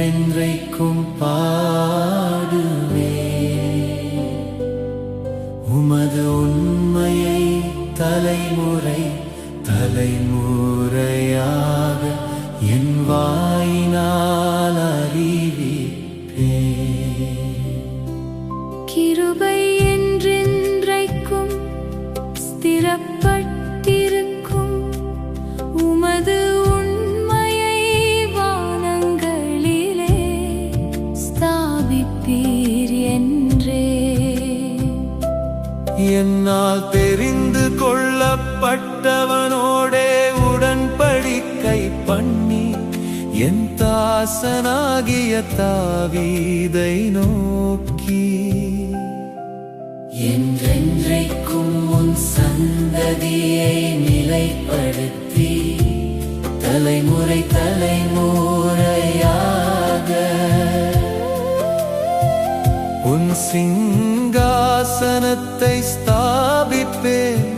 என்றென்றைக்கும் பாடுவே. உமது உண்மையை தலைமுறை தலைமுறையாக என் வாயினால் அறிவிப்பே. கிருபை என்றென்றைக்கும் ஸ்திரப்பட்டிருக்கும். உமது உண்மையை வானங்களிலே ஸ்தாபிப்பீர் என்றே. என்னால் தெரிந்து கொள்ளப்பட்டவனோடே உடன்படிக்கை பண்ணி என் தாசனாகிய தாவீதை நோக்கி, என்றென்றைக்கும் உன் சந்ததியை நிலைப்படுத்தி தலைமுறை தலைமுறையாக உன் சிங்காசனத்தை ஸ்தாபிப்பேன்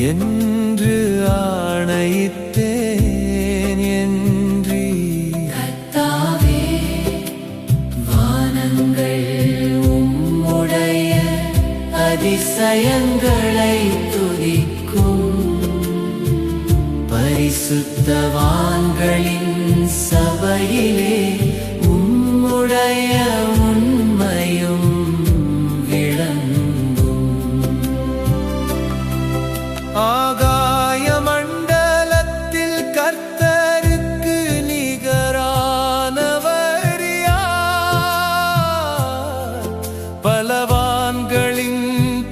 என்று ஆணையிட்டேன் என்று. கர்த்தாவே, வானங்கள் உம்முடைய அதிசயங்களை துதிக்கும். பரிசுத்தவான்களின் சபையிலே உம்முடைய உண்மையும் விளங்கும். ஆகாய மண்டலத்தில் கர்த்தருக்கு நிகரானவர் யார்? பலவான்களின்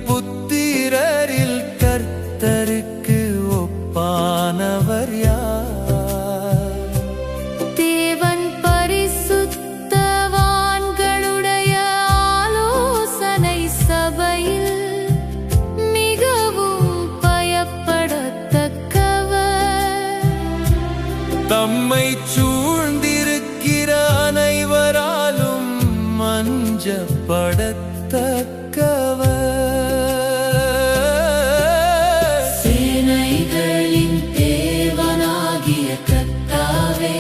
புத்திரரில் கர்த்தருக்கு ஒப்பானவர் யார்? தேவன் பரிசுத்தவான்களுடைய ஆலோசனை சபையில் மிகவும் பயப்படத்தக்கவர். தம்மை சூழ்ந்திருக்கிற அனைவராலும் மஞ்சப்படத்தக்கவர். சேனைகளின் தேவனாகிய கர்த்தாவே,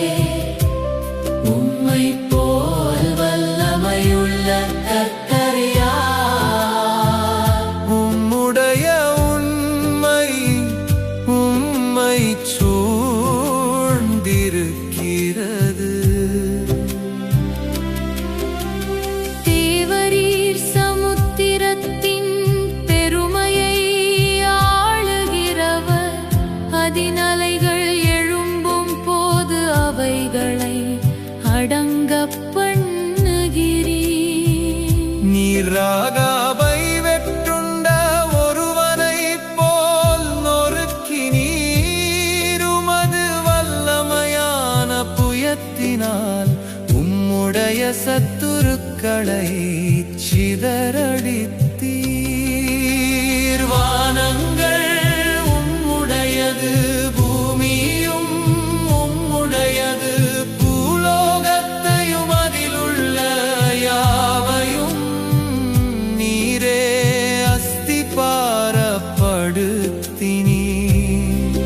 உம்மை போல் வல்லமையுள்ள கர்த்தர் யார்? உம்முடைய உண்மை உம்மை சூழ்ந்திருக்கிறது. தேவரீர் சமுத்திரத்தின் பெருமையை ஆளுகிறவர். அதின் அலைகள் எழும்பும் போது அவைகளை அடங்க பண்ணுகிறீர். நீராகாவை வெற்றுண்ட ஒருவனைப் போல் நொறுக்கினீர். உமது வல்லமையான புயத்தினால் உம்முடைய சத்துருக்களை சிதறடித்தீர். வானங்கள் உம்முடையது, பூமியும் உம்முடையது, பூலோகத்தையும் அதிலுள்ள யாவையும் நீரே அஸ்திபாரப்படுத்தினீர்.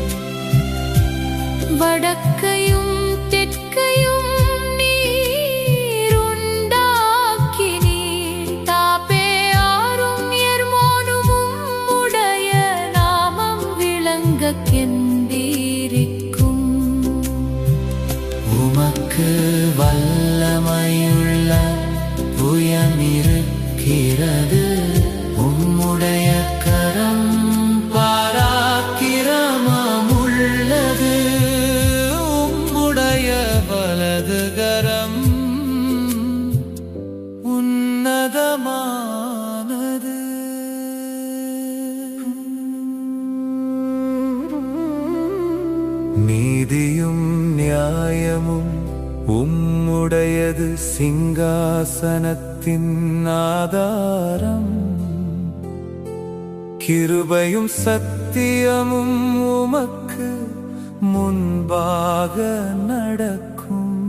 வடக்கையும் தெற்கையும் நீர் உண்டாக்கினீர். தாபேயாரும் எர்மோனும் உம்முடைய நாமம் விளங்கக் கெந்தீரிக்கும். உமக்கு வல்லமையுள்ள புயமிருக்கிறது. உம்முடைய கரம் பாராக்கிரமமுள்ளது. உம்முடைய வலது கரம் உன்னதமானது. நீதியும் நியாயமும் உம்முடையது. சிங்காசனத்தின் ஆதாரம் கிருபையும் சத்தியமும் உமக்கு முன்பாக நடக்கும்.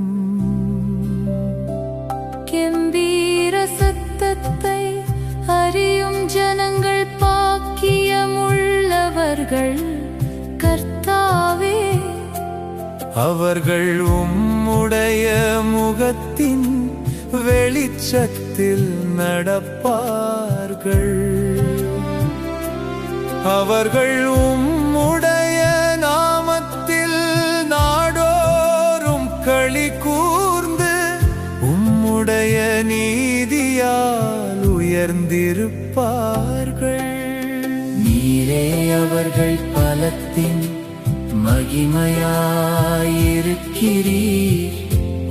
கெம்பீர சத்தத்தை அறியும் ஜனங்கள் பாக்கியமுள்ளவர்கள் கர்த்தாவே. அவர்கள் உம்முடைய முகத்தின் வெளிச்சத்தில் நடப்பார்கள். அவர்கள் உம்முடைய நாமத்தில் நாடோறும் களி கூர்ந்து உம்முடைய நீதியால் உயர்ந்திருப்பார்கள். நீரே அவர்கள் பலத்தின் மகிமையாயிருக்கிறீர்.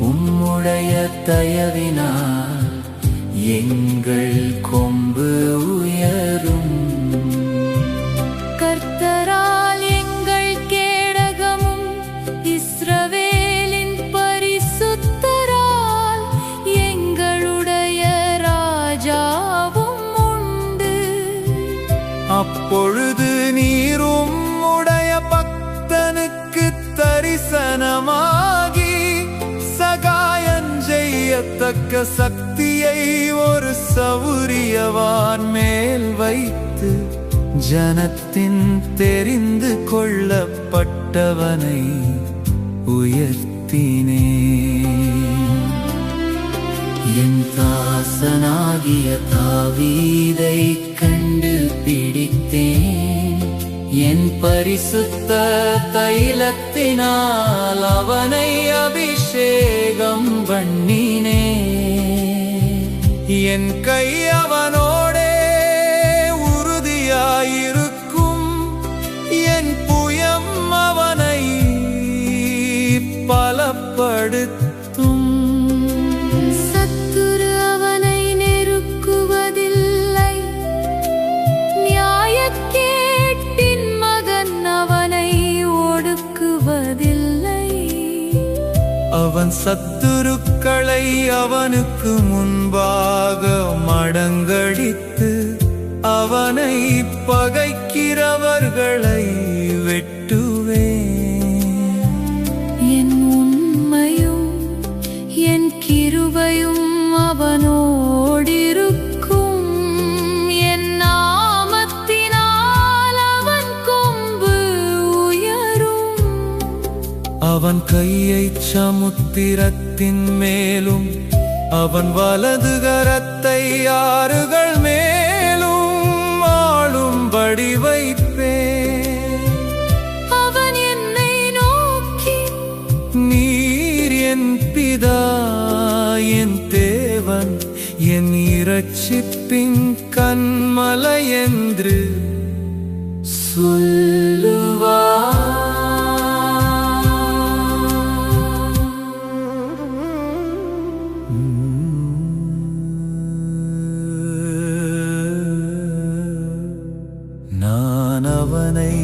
உம்முடைய தயவினால் எங்கள் கொம்பு உயரும். கர்த்தரால் எங்கள் கேடகமும் இஸ்ரவேலின் பரிசுத்தரால் எங்களுடைய ராஜாவும் உண்டு. அப்பொழுது நீர் உம்முடைய பக்தனுக்கு தரிசனமாகி சகாயம் செய்யத்தக்க சக்தியை ஒரு சவுரியவான் மேல் வைத்து ஜனத்தின் தெரிந்து கொள்ளப்பட்டவனை உயர்த்தினே. என் தாசனாகிய தாவீதை கண்டு பிடித்தேன். என் பரிசுத்த தைலத்தினால் அவனை அபிஷேகம் பண்ணினே. என் கை அவனோடே உறுதியாயிருக்கும். என் புயம் அவனை பலப்படுத்தும். சத்துரு அவனை நெருக்குவதில்லை. நியாயக்கேட்டின் மகன் அவனை ஒடுக்குவதில்லை. அவன் சத்துருக்களை அவனுக்கு முன்பாக மடங்கடித்து அவனை பகைக்கிறவர்களை வெட்டுவேன். என் உண்மையும் என் கிருபையும் அவனோடிருக்கும். என் நாமத்தினால் அவன் கொம்பு உயரும். அவன் கையை சமுத்திரத்தின் மேலும் அவன் வலது கரத்தை ஆறுகள் மேலும் ஆளும்படி வைப்பேன். அவன் என்னை நோக்கி, நீர் என் பிதா, என் தேவன், என் இரட்சிப்பின் கன்மலை என்று சொல்லுவார். நான் அவனை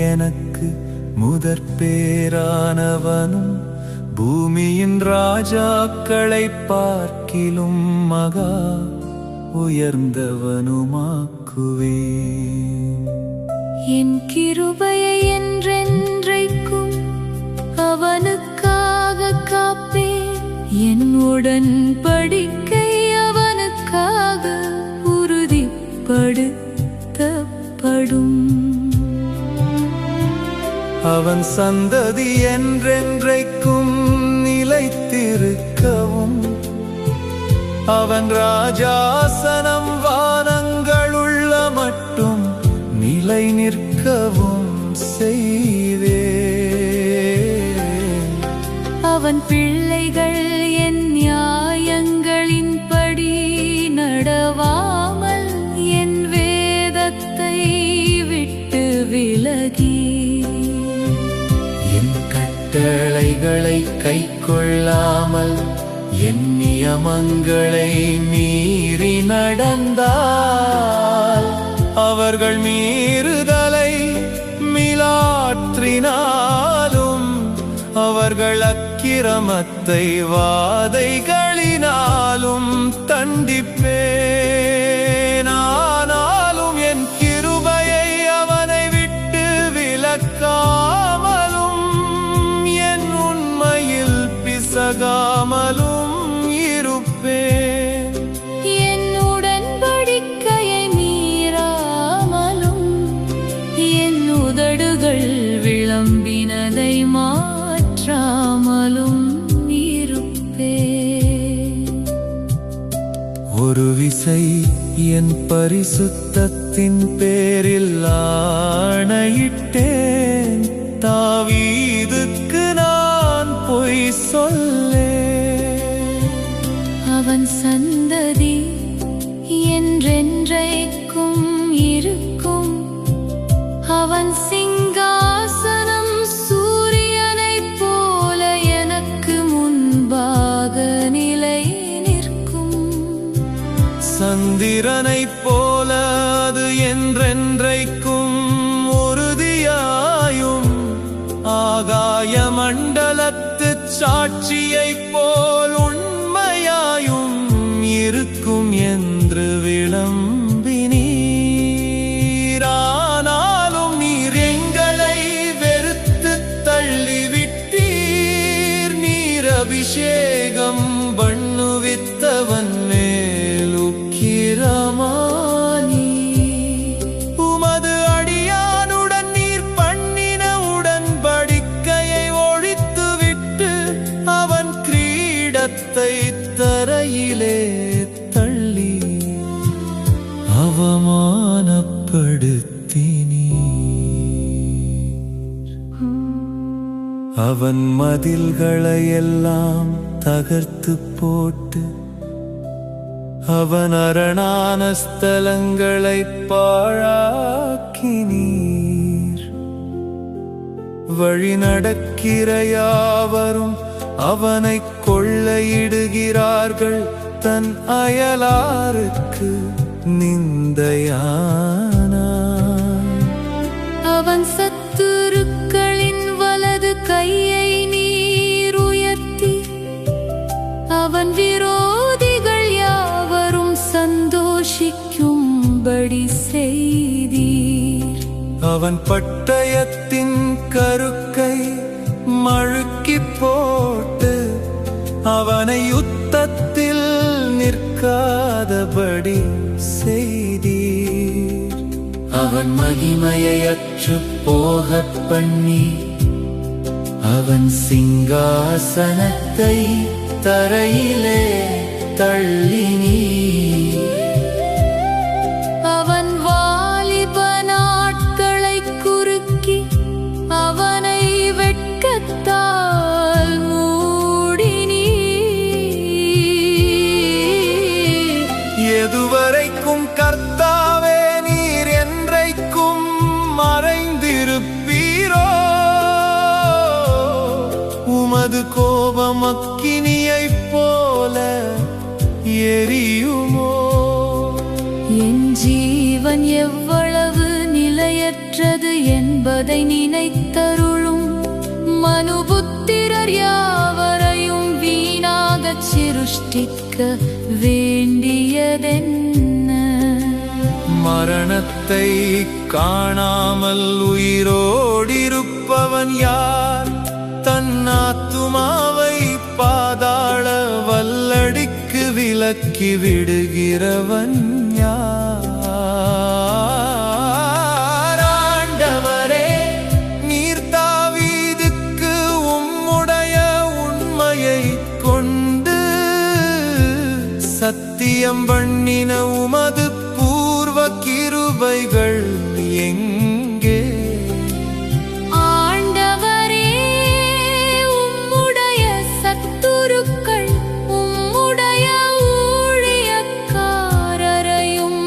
எனக்கு முதற்பேரானவனும் பூமியின் ராஜாக்களை பார்க்கிலும் மகா உயர்ந்தவனுமாக்குவேன். என் கிருபையை என்றென்றைக்கும் அவனுக்காக காப்பேன். என் உடன்படிக்கை அவனுக்காக உறுதிப்படுத்தப்படும். அவன் சந்ததி என்றென்றைக்கும் நிலைத்திருக்கவும் அவன் ராஜாசனம் வானங்களுள்ள மட்டும் நிலை நிற்கவும் செய்வேன். அவன் பிள்ளைகள் என் நியாயங்களின்படி நடவாமல் என் வேதத்தை விட்டு விலகி என் கட்டளைகளை கைக்கொள்ளாமல் என் நியமங்களை மீறி நடந்தால் அவர்கள் மீறுதலை மிலாற்றினாலும் அவர்கள் அக்கிரமத்தை வாதைகளினாலும் தண்டிப்பேன். ஆனாலும் என் கிருபையை அவனை விட்டு விலக்காமலும் என் உண்மையில் பிசகாமலும் இருப்பேன். என் உடன்படிக்கையை மீறாமலும் என் உதடுகள் விளம்பினதை மாற்றாமலும் என் பரிசுத்தத்தின் பேரில் ஆணையிட்டேன், தாவீதுக்கு நான் பொய் சொல்லேன். அவன் சந்ததி என்றென்றைக்கும் இருக்கும். அவன் சிங்காசனம் சூரியனைப் போல எனக்கு முன்பாக நிலை நிற்கும். சந்திரனைப் போல அது என்றென்றைக்கும் உறுதியாயும், ஆகாய மண்டலத்துச் சாட்சியைப் போல் உண்மையாயும் இருக்கும் என்று விளம்பினீர். ஆனாலும் நீர் எங்களை வெறுத்து தள்ளிவிட்டீர். நீர் அபிஷேகம் பண்ணுவித்தவன் மேல் உக்கிரமானி. உமது அடியானுடன் நீர் பண்ணின உடன்படிக்கையை ஒழித்துவிட்டு அவன் கிரீடத்தை தரையிலே தள்ளி அவமானப்படுத்தினீர். அவன் மதில்களையெல்லாம் தகர்த்து போட்டு அவன் அரணான ஸ்தலங்களை பாழாக்கினீர். வழி நடக்கிற யாவரும் அவனை கொள்ளையிடுகிறார்கள். தன் அயலாருக்கு நிந்தையானான். அவன் சத்துருக்களின் வலது கையை நீர் உயர்த்தி அவன் விரோதிகள் யாவரும் சந்தோஷிக்கும்படி செய்தீர். அவன் பட்டயத்தின் கருக்கை மழுக்கிப் போட்டு அவனை யுத்தத்தில் நிற்காதபடி செய்தீர். அவன் மகிமையை அற்றுப் போகப் பண்ணி அவன் சிங்காசனத்தை தரையிலே தள்ளினீர். அவன் வாலிப நாட்களை குறுக்கி அவனை வெட்கத்தால் மூடினீர். எதுவரைக்கும் கர்த்தாவே நீர் என்றைக்கும் மறைந்திருப்பீரோ? உமது கோபம் அக்கினியைப் போல எரியுமோ? என் ஜீவன் எவ்வளவு நிலையற்றது என்பதை நினைத்தருளும். மனுபுத்திரர் யாவரையும் வீணாகச் சிருஷ்டிக்க வேண்டியதென்ன? மரணத்தை காணாமல் உயிரோடிருப்பவன் யார்? தன் ஆத்துமாவை பாதாள வல்லடிக்கு விலக்கி விடுகிறவன் யார்? ஆண்டவரே, நீர் தாவீதுக்கு உம்முடைய உண்மையை கொண்டு சத்தியம் பண்ணின உமது பூர்வ கிருபைகள் எங்கே? ஆண்டவரே, உம்முடைய சத்துருக்கள் உம்முடைய ஊழியக்காரரையும்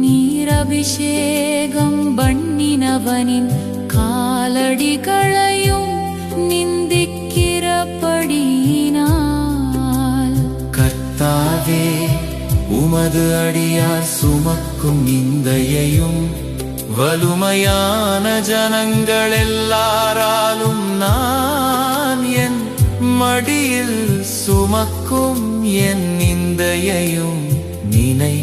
நீர் அபிஷேகம் பண்ணினவனின் காலடிகளையும் நிந்திக்கிறபடியினால் கர்த்தாவே, உமது அடியார் சுமக்கும் நிந்தையையும் வலுமையான ஜனங்கள் எல்லாராலும் நான் என் மடியில் சுமக்கும் என் நிந்தையையும் நினை